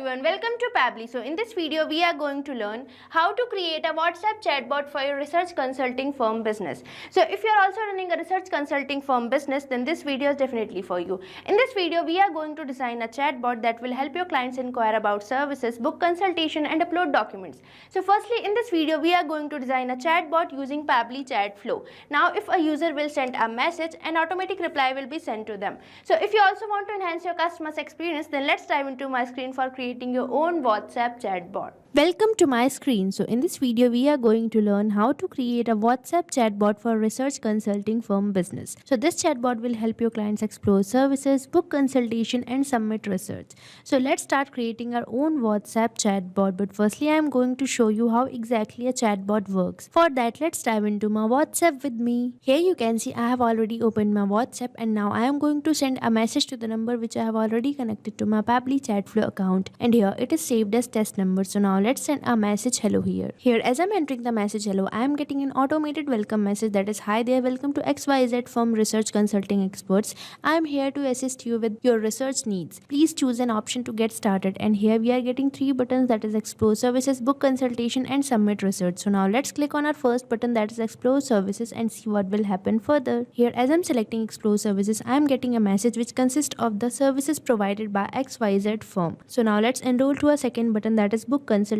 everyone, welcome to Pabbly. So in this video we are going to learn how to create a WhatsApp chatbot for your research consulting firm business. So if you are also running a research consulting firm business, then this video is definitely for you. In this video we are going to design a chatbot that will help your clients inquire about services, book consultation and upload documents. So firstly, in this video we are going to design a chatbot using Pabbly Chatflow. Now if a user will send a message, an automatic reply will be sent to them. So if you also want to enhance your customer's experience, then let's dive into my screen for creating your own WhatsApp chatbot. Welcome to my screen. So in this video we are going to learn how to create a WhatsApp chatbot for research consulting firm business. So this chatbot will help your clients explore services, book consultation and submit research. So let's start creating our own WhatsApp chatbot, but firstly I am going to show you how exactly a chatbot works. For that, let's dive into my WhatsApp with me. Here you can see I have already opened my WhatsApp and now I am going to send a message to the number which I have already connected to my Pabbly Chatflow account, and here it is saved as test number. So now let's send a message hello here. Here as I'm entering the message hello, I am getting an automated welcome message that is, hi there, welcome to XYZ firm research consulting experts. I am here to assist you with your research needs. Please choose an option to get started, and here we are getting 3 buttons, that is explore services, book consultation and submit research. So now let's click on our first button, that is explore services, and see what will happen further. Here as I'm selecting explore services, I am getting a message which consists of the services provided by XYZ firm. So now let's enroll to a second button, that is book consultation.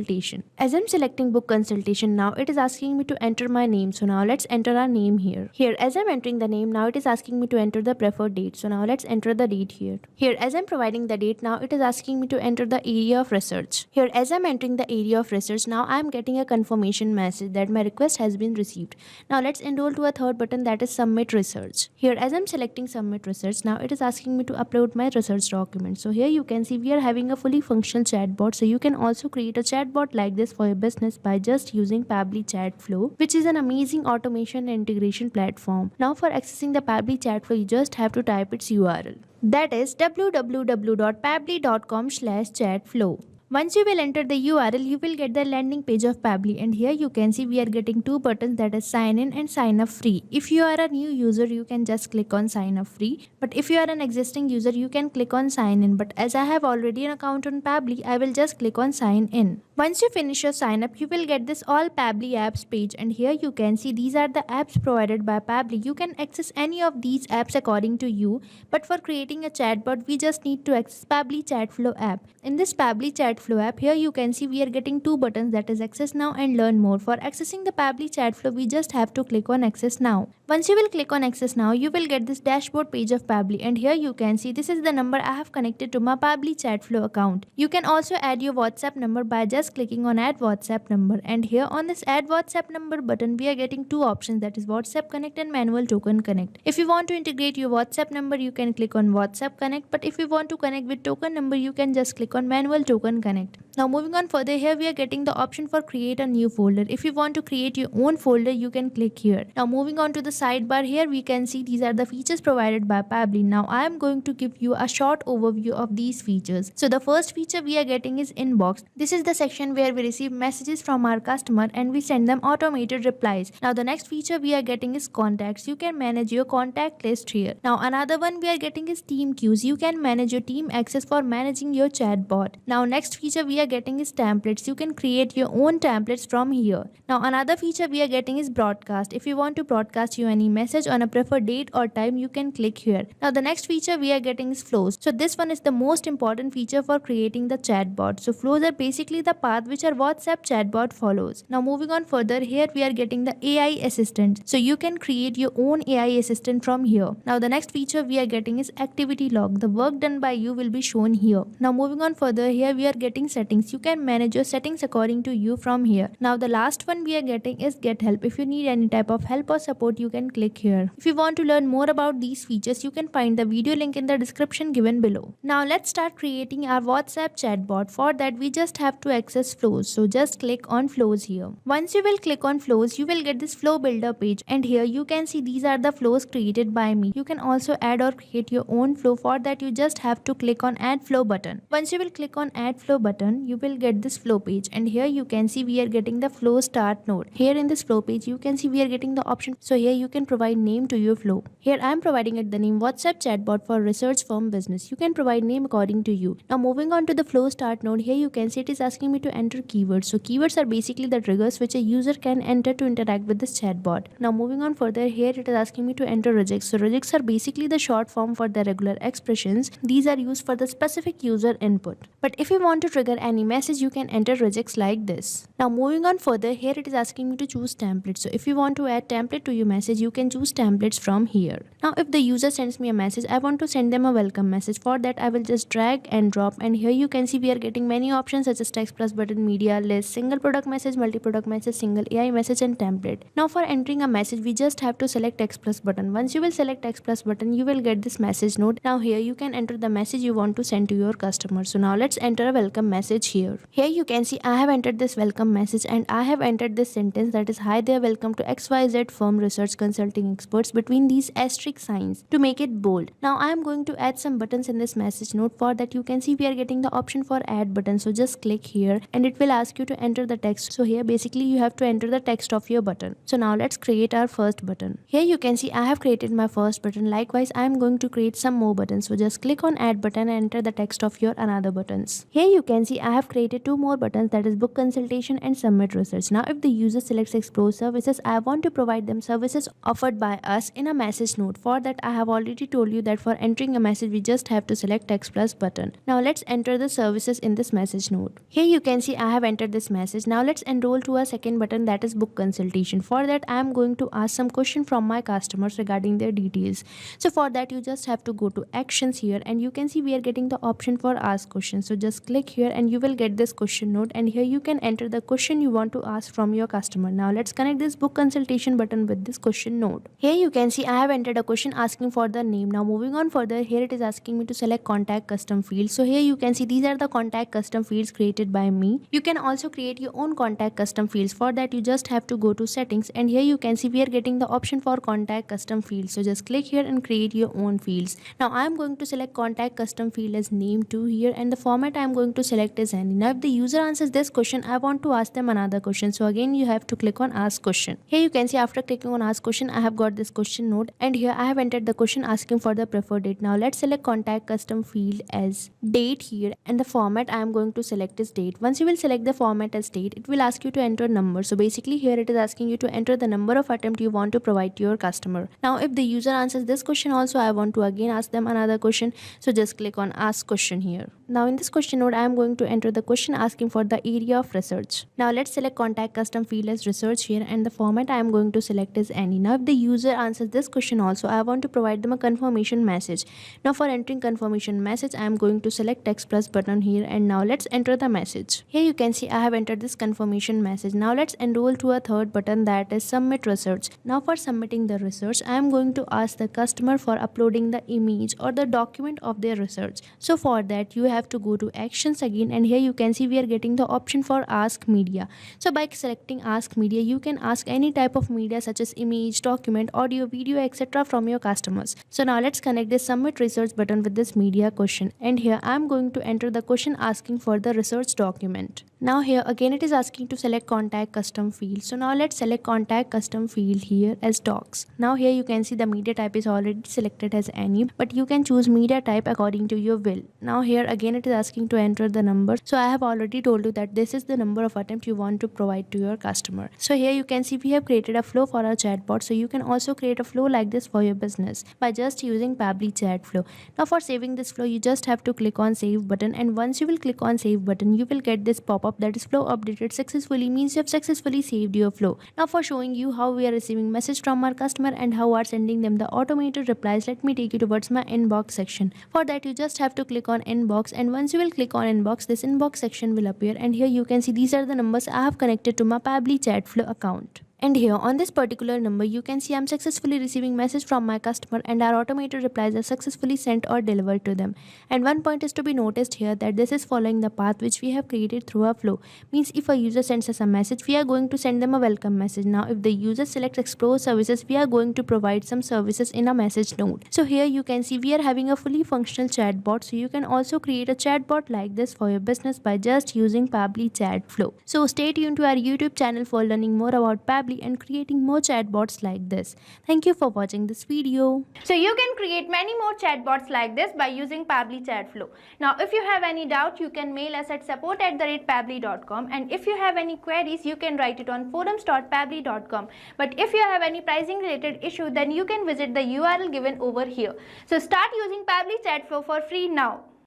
As I'm selecting book consultation, now it is asking me to enter my name. So now let's enter our name here. Here as I'm entering the name, now it is asking me to enter the preferred date. So now let's enter the date here. Here as I'm providing the date, now it is asking me to enter the area of research. Here as I'm entering the area of research, now I am getting a confirmation message that my request has been received. Now let's enroll to a third button, that is submit research. Here as I'm selecting submit research, now it is asking me to upload my research document. So here you can see we are having a fully functional chatbot. So you can also create a chatbot like this for your business by just using Pabbly Chatflow, which is an amazing automation and integration platform. Now for accessing the Pabbly Chatflow, you just have to type its URL. That is www.pabbly.com/chatflow. Once you will enter the URL, you will get the landing page of Pabbly, and here you can see we are getting 2 buttons, that is sign in and sign up free. If you are a new user, you can just click on sign up free, but if you are an existing user, you can click on sign in. But as I have already an account on Pabbly, I will just click on sign in. Once you finish your sign up, you will get this all Pabbly apps page, and here you can see these are the apps provided by Pabbly. You can access any of these apps according to you, but for creating a chatbot, we just need to access Pabbly Chatflow app. In this Pabbly Chatflow app, here you can see we are getting 2 buttons, that is access now and learn more. For accessing the Pabbly Chatflow, we just have to click on access now. Once you will click on access now, you will get this dashboard page of Pabbly, and here you can see this is the number I have connected to my Pabbly Chatflow account. You can also add your WhatsApp number by just clicking on add WhatsApp number, and here on this add WhatsApp number button we are getting 2 options, that is WhatsApp Connect and Manual Token Connect. If you want to integrate your WhatsApp number, you can click on WhatsApp Connect, but if you want to connect with token number, you can just click on Manual Token Connect. Now moving on further, here we are getting the option for create a new folder. If you want to create your own folder, you can click here. Now moving on to the sidebar, here we can see these are the features provided by Pabbly. Now I am going to give you a short overview of these features. So the first feature we are getting is inbox. This is the section where we receive messages from our customer and we send them automated replies. Now the next feature we are getting is contacts. You can manage your contact list here. Now another one we are getting is team queues. You can manage your team access for managing your chatbot. Now next feature we are getting is templates. You can create your own templates from here. Now another feature we are getting is broadcast. If you want to broadcast you any message on a preferred date or time, you can click here. Now the next feature we are getting is flows. So this one is the most important feature for creating the chatbot. So flows are basically the path which our WhatsApp chatbot follows. Now moving on further, here we are getting the AI assistant. So you can create your own AI assistant from here. Now the next feature we are getting is activity log. The work done by you will be shown here. Now moving on further, here we are getting settings. You can manage your settings according to you from here. Now the last one we are getting is get help. If you need any type of help or support, you can click here. If you want to learn more about these features, you can find the video link in the description given below. Now let's start creating our WhatsApp chatbot. For that we just have to access flows. So just click on flows here. Once you will click on flows, you will get this flow builder page, and here you can see these are the flows created by me. You can also add or create your own flow. For that you just have to click on add flow button. Once you will click on add flow button, button, you will get this flow page, and here you can see we are getting the flow start node. Here in this flow page you can see we are getting the option, so here you can provide name to your flow. Here I am providing it the name WhatsApp chatbot for research firm business. You can provide name according to you. Now moving on to the flow start node, here you can see it is asking me to enter keywords. So keywords are basically the triggers which a user can enter to interact with this chatbot. Now moving on further, here it is asking me to enter regex. So regex are basically the short form for the regular expressions. These are used for the specific user input. But if you want to trigger any message, you can enter regex like this. Now moving on further, here it is asking me to choose template. So if you want to add template to your message, you can choose templates from here. Now if the user sends me a message, I want to send them a welcome message. For that I will just drag and drop, and here you can see we are getting many options such as text plus button, media list, single product message, multi product message, single AI message and template. Now for entering a message, we just have to select text plus button. Once you will select text plus button, you will get this message node. Now here you can enter the message you want to send to your customer. So now let's enter a welcome message here. Here you can see I have entered this welcome message, and I have entered this sentence, that is, hi there, welcome to XYZ firm research consulting experts, between these asterisk signs to make it bold. Now I am going to add some buttons in this message node. For that you can see we are getting the option for add button. So just click here and it will ask you to enter the text. So here basically you have to enter the text of your button. So now let's create our first button. Here you can see I have created my first button. Likewise I am going to create some more buttons. So just click on add button and enter the text of your another buttons. Here you can see I have created two more buttons, that is book consultation and submit research. Now if the user selects explore services, I want to provide them services offered by us in a message node. For that I have already told you that for entering a message we just have to select text plus button. Now let's enter the services in this message node. Here you can see I have entered this message. Now let's enroll to a second button, that is book consultation. For that I am going to ask some question from my customers regarding their details. So for that you just have to go to actions here, and you can see we are getting the option for ask questions. So just click here and you will get this question node, and here you can enter the question you want to ask from your customer. Now let's connect this book consultation button with this question node. Here you can see I have entered a question asking for the name. Now moving on further, here it is asking me to select contact custom fields. So here you can see these are the contact custom fields created by me. You can also create your own contact custom fields. For that you just have to go to settings, and here you can see we are getting the option for contact custom fields. So just click here and create your own fields. Now I am going to select contact custom field as name 2 here, and the format I am going to select is any. Now if the user answers this question, I want to ask them another question. So again you have to click on ask question. Here you can see after clicking on ask question, I have got this question node, and here I have entered the question asking for the preferred date. Now let's select contact custom field as date here, and the format I am going to select is date. Once you will select the format as date, it will ask you to enter number. So basically here it is asking you to enter the number of attempt you want to provide to your customer. Now if the user answers this question also, I want to again ask them another question. So just click on ask question here. Now in this question node, I am going to enter the question asking for the area of research. Now let's select contact custom field as research here, and the format I am going to select is any. Now if the user answers this question also, I want to provide them a confirmation message. Now for entering confirmation message, I am going to select text plus button here, and now let's enter the message. Here you can see I have entered this confirmation message. Now let's enroll to a third button, that is submit research. Now for submitting the research, I am going to ask the customer for uploading the image or the document of their research. So for that you have to go to actions again, and here you can see we are getting the option for ask media. So by selecting ask media, you can ask any type of media such as image, document, audio, video, etc. from your customers. So now let's connect this submit research button with this media question, and here I am going to enter the question asking for the research document. Now here again it is asking to select contact custom field. So now let's select contact custom field here as docs. Now here you can see the media type is already selected as any, but you can choose media type according to your will. Now here again it is asking to enter the number. So I have already told you that this is the number of attempts you want to provide to your customer. So here you can see we have created a flow for our chatbot. So you can also create a flow like this for your business by just using Pabbly Chatflow. Now for saving this flow, you just have to click on save button, and once you will click on save button, you will get this pop-up that is flow updated successfully, means you have successfully saved your flow. Now for showing you how we are receiving message from our customer and how we are sending them the automated replies, let me take you towards my inbox section. For that you just have to click on inbox, and once you will click on inbox, this inbox section will appear, and here you can see these are the numbers I have connected to my Pabbly Chatflow account. And here on this particular number, you can see I'm successfully receiving message from my customer and our automated replies are successfully sent or delivered to them. And one point is to be noticed here that this is following the path which we have created through our flow. Means if a user sends us a message, we are going to send them a welcome message. Now if the user selects explore services, we are going to provide some services in a message node. So here you can see we are having a fully functional chatbot. So you can also create a chatbot like this for your business by just using Pabbly Chatflow. So stay tuned to our YouTube channel for learning more about Pabbly and creating more chatbots like this. Thank you for watching this video. So you can create many more chatbots like this by using Pabbly Chatflow. Now if you have any doubt, you can mail us at support@pabbly.com, and if you have any queries, you can write it on forums.pabbly.com. But if you have any pricing related issue, then you can visit the URL given over here. So start using Pabbly Chatflow for free now.